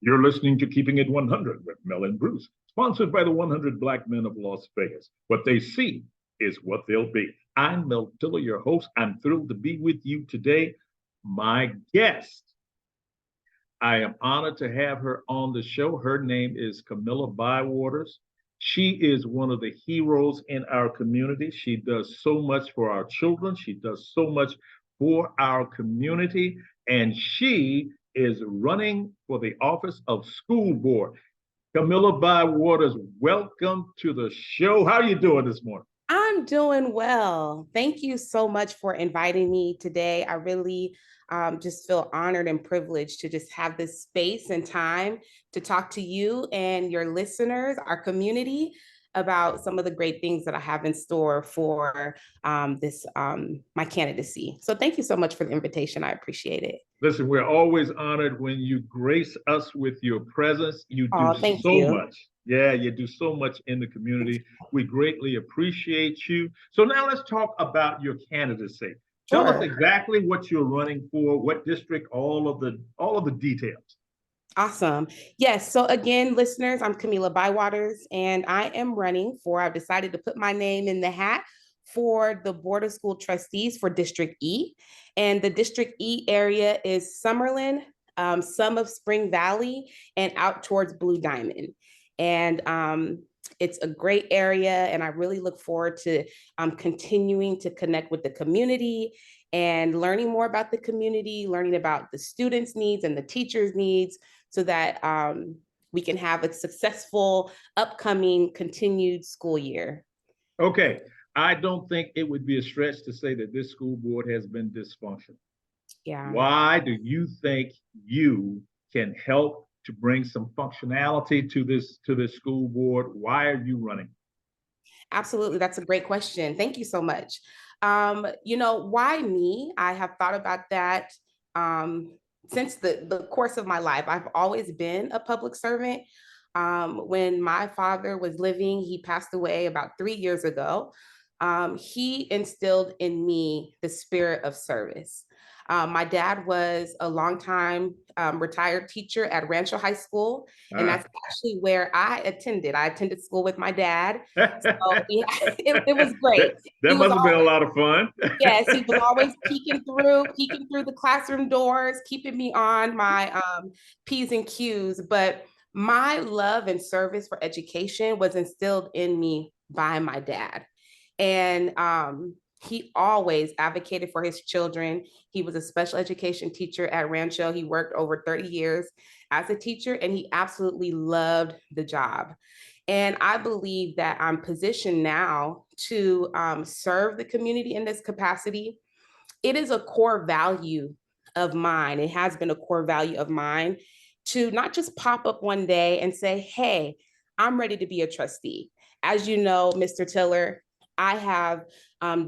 You're listening to Keeping It 100 with Mel and Bruce, sponsored by the 100 Black Men of Las Vegas. What they see is what they'll be. I'm Mel Tiller, your host. I'm thrilled to be with you today. My guest, I am honored to have her on the show. Her name is Kamilah Bywaters. She is one of the heroes in our community. She does so much for our children. She does so much for our community. And she is running for the office of school board. Kamilah Bywaters, welcome to the show. How are you doing this morning? I'm doing well. Thank you so much for inviting me today. I really just feel honored and privileged to just have this space and time to talk to you and your listeners, our community, about some of the great things that I have in store for my candidacy. So thank you so much for the invitation. I appreciate it. Listen, we're always honored when you grace us with your presence. You do Oh, thank so you. much. Yeah, you do so much in the community. We greatly appreciate you. So now let's talk about your candidacy. Tell us Sure. exactly what you're running for, what district, all of the details. Awesome. Yes. So again, listeners, I'm Kamilah Bywaters, and I've decided to put my name in the hat for the Board of School Trustees for District E. And the District E area is Summerlin, some of Spring Valley, and out towards Blue Diamond. And it's a great area, and I really look forward to continuing to connect with the community and learning more about the community, learning about the students' needs and the teachers' needs, so that we can have a successful upcoming continued school year. Okay. I don't think it would be a stretch to say that this school board has been dysfunctional. Yeah. Why do you think you can help to bring some functionality to this school board? Why are you running? Absolutely. That's a great question. Thank you so much. Why me? I have thought about that since the course of my life. I've always been a public servant. When my father was living, he passed away about 3 years ago. He instilled in me the spirit of service. My dad was a longtime retired teacher at Rancho High School, and that's actually where I attended. I attended school with my dad. So yeah, it was great. That He was must have been a always, lot of fun. yes, he was always peeking through the classroom doors, keeping me on my P's and Q's. But my love and service for education was instilled in me by my dad. And he always advocated for his children. He was a special education teacher at Rancho. He worked over 30 years as a teacher, and he absolutely loved the job. And I believe that I'm positioned now to serve the community in this capacity. It is a core value of mine. It has been a core value of mine to not just pop up one day and say, hey, I'm ready to be a trustee. As you know, Mr. Tiller, I have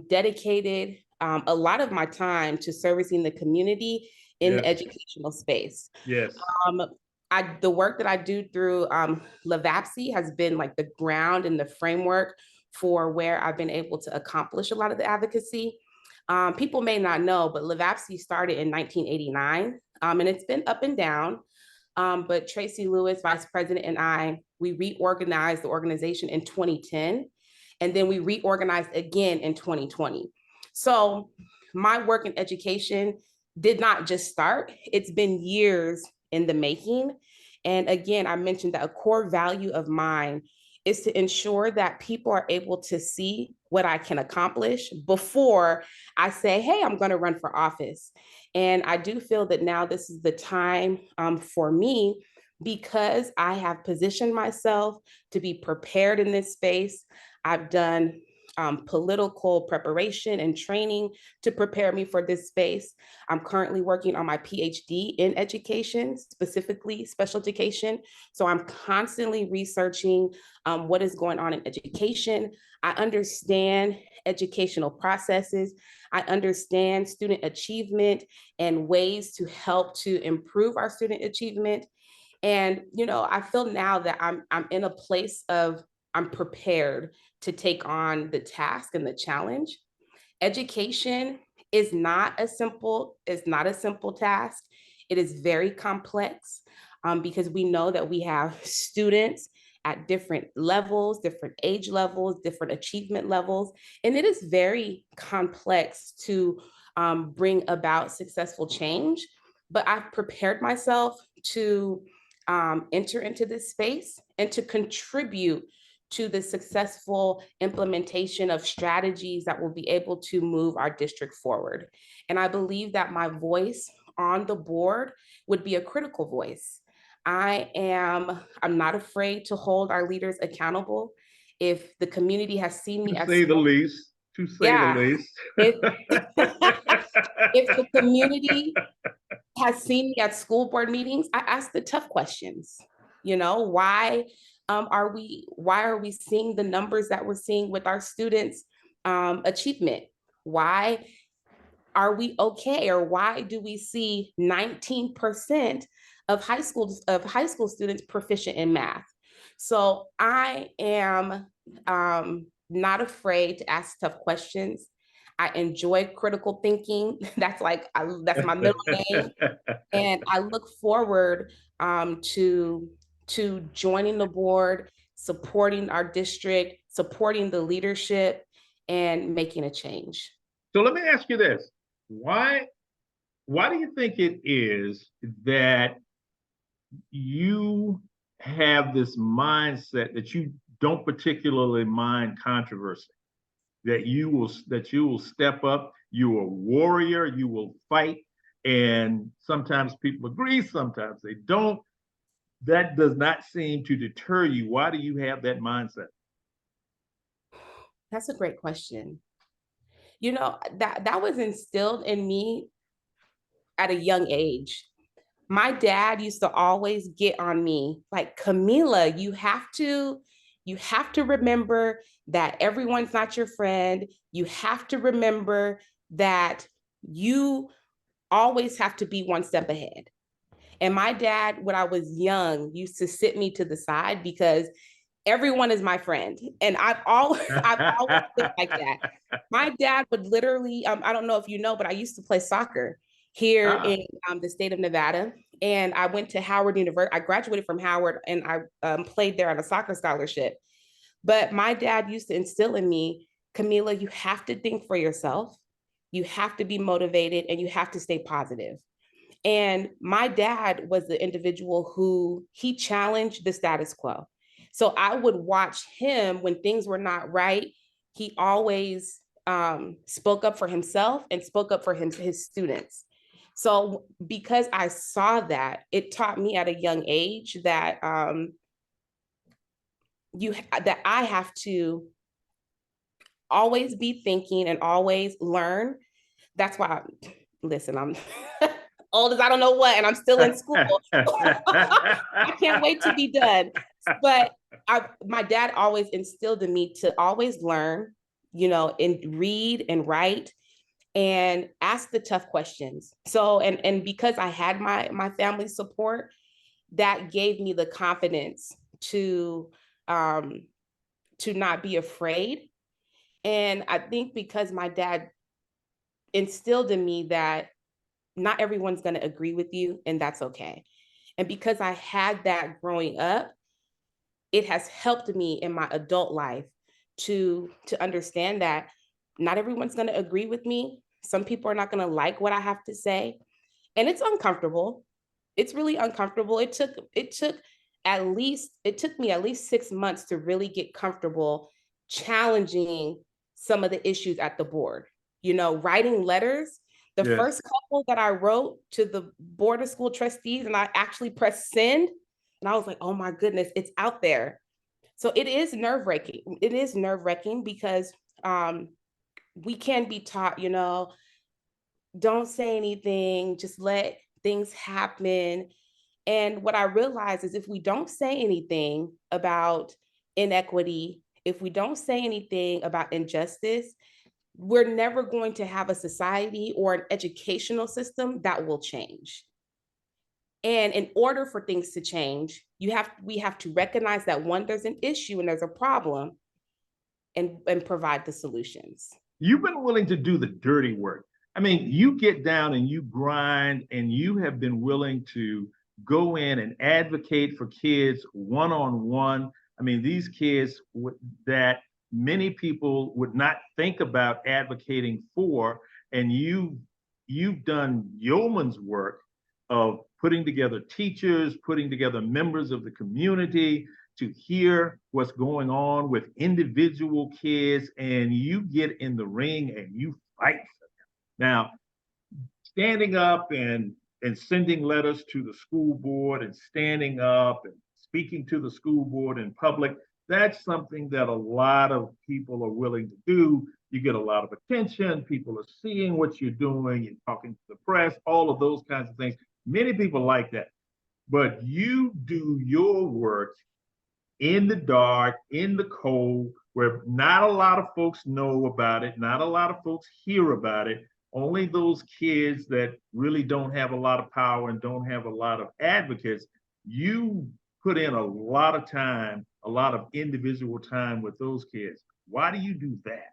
dedicated a lot of my time to servicing the community in the educational space. Yes. The work that I do through LIVAPSI has been like the ground and the framework for where I've been able to accomplish a lot of the advocacy. People may not know, but LIVAPSI started in 1989, and it's been up and down. But Tracy Lewis, Vice President, and we reorganized the organization in 2010, and then we reorganized again in 2020. So my work in education did not just start. It's been years in the making. And again, I mentioned that a core value of mine is to ensure that people are able to see what I can accomplish before I say, hey, I'm going to run for office. And I do feel that now this is the time for me, because I have positioned myself to be prepared in this space. I've done political preparation and training to prepare me for this space. I'm currently working on my PhD in education, specifically special education. So I'm constantly researching what is going on in education. I understand educational processes. I understand student achievement and ways to help to improve our student achievement. And, I feel now that I'm in a place of I'm prepared to take on the task and the challenge. Education is not a simple task. It is very complex. because we know that we have students at different levels, different age levels, different achievement levels, and it is very complex to bring about successful change. But I've prepared myself to enter into this space and to contribute to the successful implementation of strategies that will be able to move our district forward. And I believe that my voice on the board would be a critical voice. I'm not afraid to hold our leaders accountable. If the community has seen me To as say the least, to say the yeah, least. if if the community has seen me at school board meetings, I ask the tough questions. You know, why are we seeing the numbers that we're seeing with our students' achievement? Why are we okay, or why do we see 19% of high school students proficient in math? So I am not afraid to ask tough questions. I enjoy critical thinking. That's my middle name, and I look forward to joining the board, supporting our district, supporting the leadership, and making a change. So let me ask you this. Why do you think it is that you have this mindset that you don't particularly mind controversy? That you will step up, you're a warrior, you will fight, and sometimes people agree, sometimes they don't. That does not seem to deter you. Why do you have that mindset? That's a great question. You know, that was instilled in me at a young age. My dad used to always get on me like, Kamilah, you have to remember that everyone's not your friend. You have to remember that you always have to be one step ahead. And my dad, when I was young, used to sit me to the side because everyone is my friend. And I've always been like that. My dad would literally, I don't know if you know, but I used to play soccer here in the state of Nevada. And I went to Howard University. I graduated from Howard, and I played there on a soccer scholarship. But my dad used to instill in me, Kamilah, you have to think for yourself. You have to be motivated, and you have to stay positive. And my dad was the individual who he challenged the status quo. So I would watch him when things were not right. He always spoke up for himself and spoke up for his students. So because I saw that, it taught me at a young age that that I have to always be thinking and always learn. That's why, listen, I'm old as I don't know what, and I'm still in school. I can't wait to be done. But my dad always instilled in me to always learn, you know, and read and write and ask the tough questions. So, and because I had my family's support, that gave me the confidence to not be afraid. And I think because my dad instilled in me that not everyone's going to agree with you, and that's okay. And because I had that growing up, it has helped me in my adult life to understand that not everyone's going to agree with me. Some people are not going to like what I have to say, and it's uncomfortable. It's really uncomfortable. It took me at least 6 months to really get comfortable challenging some of the issues at the board. You know, writing letters. The Yes. first couple that I wrote to the Board of School Trustees, and I actually pressed send, and I was like, oh my goodness, it's out there. So it is nerve-wracking. It is nerve-wracking because we can be taught, you know, don't say anything, just let things happen. And what I realize is if we don't say anything about inequity, if we don't say anything about injustice, we're never going to have a society or an educational system that will change. And in order for things to change, we have to recognize that one, there's an issue and there's a problem, and provide the solutions. You've been willing to do the dirty work. I mean, you get down and you grind, and you have been willing to go in and advocate for kids one-on-one. I mean, these kids that many people would not think about advocating for, and you've done yeoman's work of putting together teachers, putting together members of the community to hear what's going on with individual kids, and you get in the ring and you fight for them. Now, standing up and sending letters to the school board and standing up and speaking to the school board in public, that's something that a lot of people are willing to do. You get a lot of attention. People are seeing what you're doing. You're talking to the press, all of those kinds of things. Many people like that. But you do your work in the dark, in the cold, where not a lot of folks know about it, not a lot of folks hear about it. Only those kids that really don't have a lot of power and don't have a lot of advocates. You put in a lot of time, a lot of individual time with those kids. Why do you do that?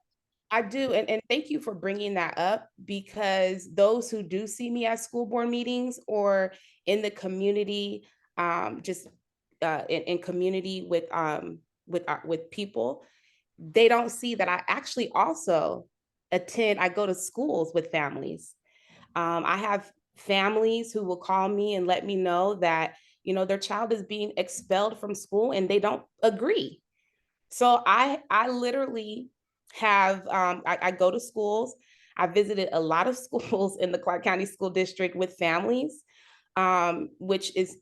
I do. And thank you for bringing that up, because those who do see me at school board meetings or in the community, just in community with people, they don't see that I actually also I go to schools with families. I have families who will call me and let me know that, their child is being expelled from school and they don't agree. So I literally have I go to schools. I visited a lot of schools in the Clark County School District with families, which is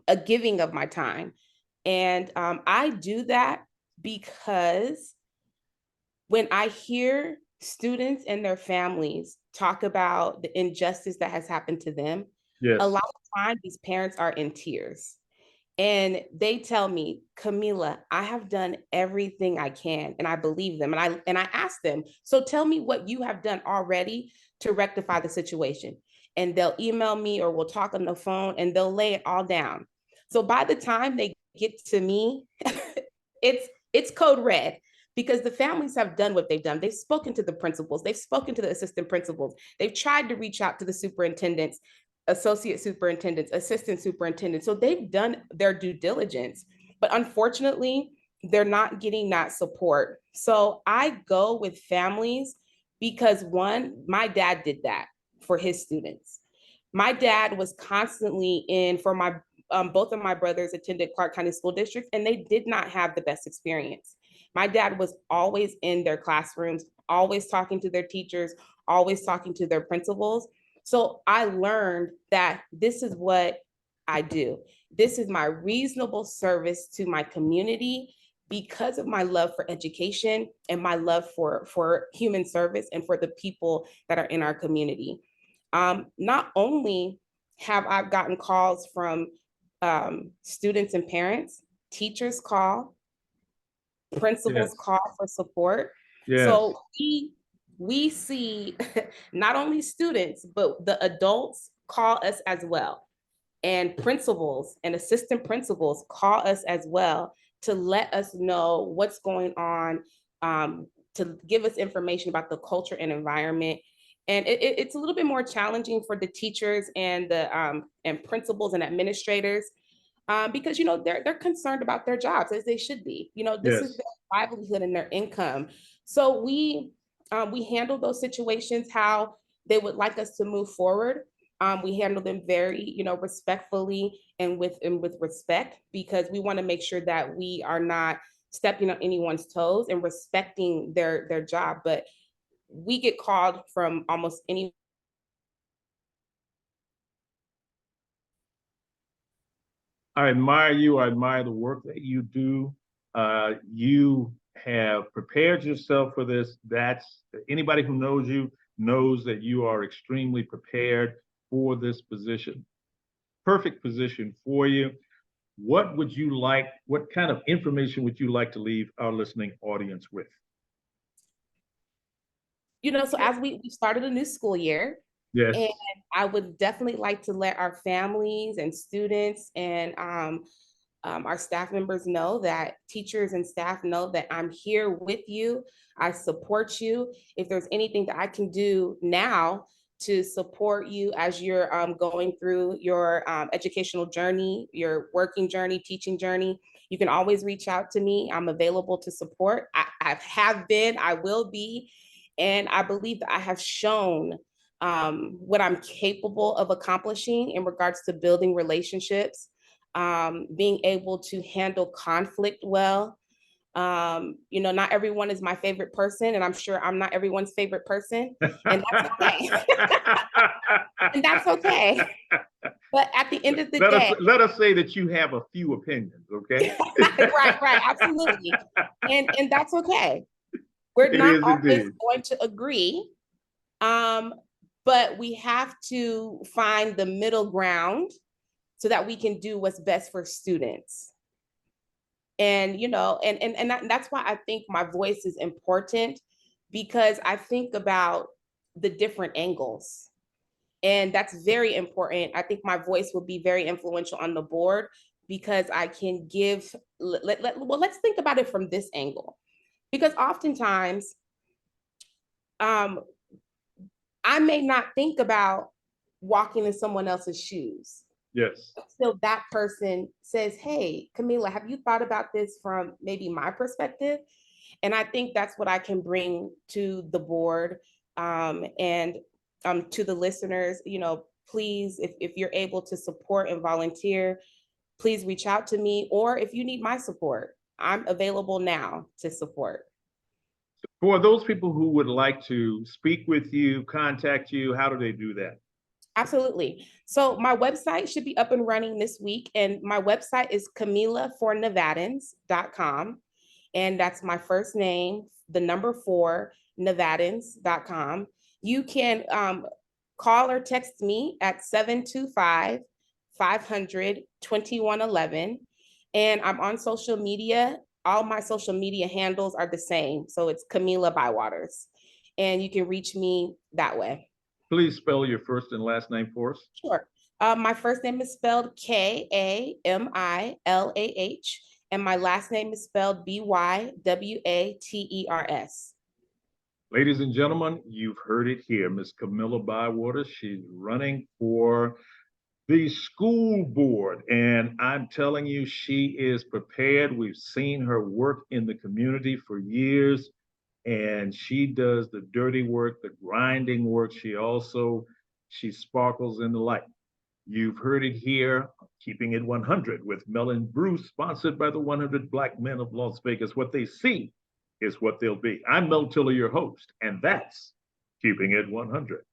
a giving of my time, and I do that because when I hear students and their families talk about the injustice that has happened to them, Yes. a lot of times these parents are in tears. And they tell me, Kamilah, I have done everything I can, and I believe them. And I ask them, so tell me what you have done already to rectify the situation. And they'll email me or we'll talk on the phone and they'll lay it all down. So by the time they get to me, it's code red, because the families have done what they've done. They've spoken to the principals, they've spoken to the assistant principals, they've tried to reach out to the superintendents, associate superintendents, assistant superintendents. So they've done their due diligence, but unfortunately, they're not getting that support. So I go with families because, one, my dad did that for his students. My dad was constantly in for my both of my brothers attended Clark County School District, and they did not have the best experience. My dad was always in their classrooms, always talking to their teachers, always talking to their principals. So I learned that this is what I do. This is my reasonable service to my community because of my love for education and my love for human service and for the people that are in our community. Not only have I gotten calls from students and parents, teachers call, principals Yes. call for support. Yes. So we see not only students, but the adults call us as well. And principals and assistant principals call us as well to let us know what's going on, to give us information about the culture and environment. And it's a little bit more challenging for the teachers and the and principals and administrators, because they're concerned about their jobs, as they should be. This is their livelihood and their income. So we handle those situations how they would like us to move forward. We handle them very, respectfully and with respect, because we want to make sure that we are not stepping on anyone's toes and respecting their job. But we get called from almost any. I admire you. I admire the work that you do. You have prepared yourself for this. That's anybody who knows you knows that you are extremely prepared for this position. Perfect position for you. What would you like? What kind of information would you like to leave our listening audience with? So as we started a new school year, Yes. and I would definitely like to let our families and students and our staff members know, that teachers and staff know that I'm here with you. I support you. If there's anything that I can do now to support you as you're going through your educational journey, your working journey, teaching journey. You can always reach out to me. I'm available to support. I have been, I will be, and I believe that I have shown what I'm capable of accomplishing in regards to building relationships, being able to handle conflict well. You know, not everyone is my favorite person, and I'm sure I'm not everyone's favorite person, and that's okay. And that's okay. But at the end of the day, let us say that you have a few opinions, okay? right, absolutely. And that's okay. We're not always going to agree. But we have to find the middle ground so that we can do what's best for students. And, you know, and that's why I think my voice is important, because I think about the different angles. And that's very important. I think my voice will be very influential on the board because I can give, well, let's think about it from this angle. Because oftentimes, I may not think about walking in someone else's shoes. Yes. So that person says, hey, Kamilah, have you thought about this from maybe my perspective? And I think that's what I can bring to the board, and to the listeners. You know, please, if you're able to support and volunteer, please reach out to me. Or if you need my support, I'm available now to support. For those people who would like to speak with you, contact you, how do they do that? Absolutely. So my website should be up and running this week. And my website is KamilahForNevadans.com. And that's my first name, the number 4, Nevadans.com. You can call or text me at 725-500-2111. And I'm on social media. All my social media handles are the same. So it's Kamilah Bywaters. And you can reach me that way. Please spell your first and last name for us. Sure. My first name is spelled Kamilah, and my last name is spelled Bywaters. Ladies and gentlemen, you've heard it here. Miss Kamilah Bywaters, she's running for the school board, and I'm telling you, she is prepared. We've seen her work in the community for years, and she does the dirty work, the grinding work. She sparkles in the light. You've heard it here, Keeping It 100 with Mel and Bruce, sponsored by the 100 Black Men of Las Vegas. What they see is what they'll be. I'm Mel Tiller, your host, and that's Keeping It 100.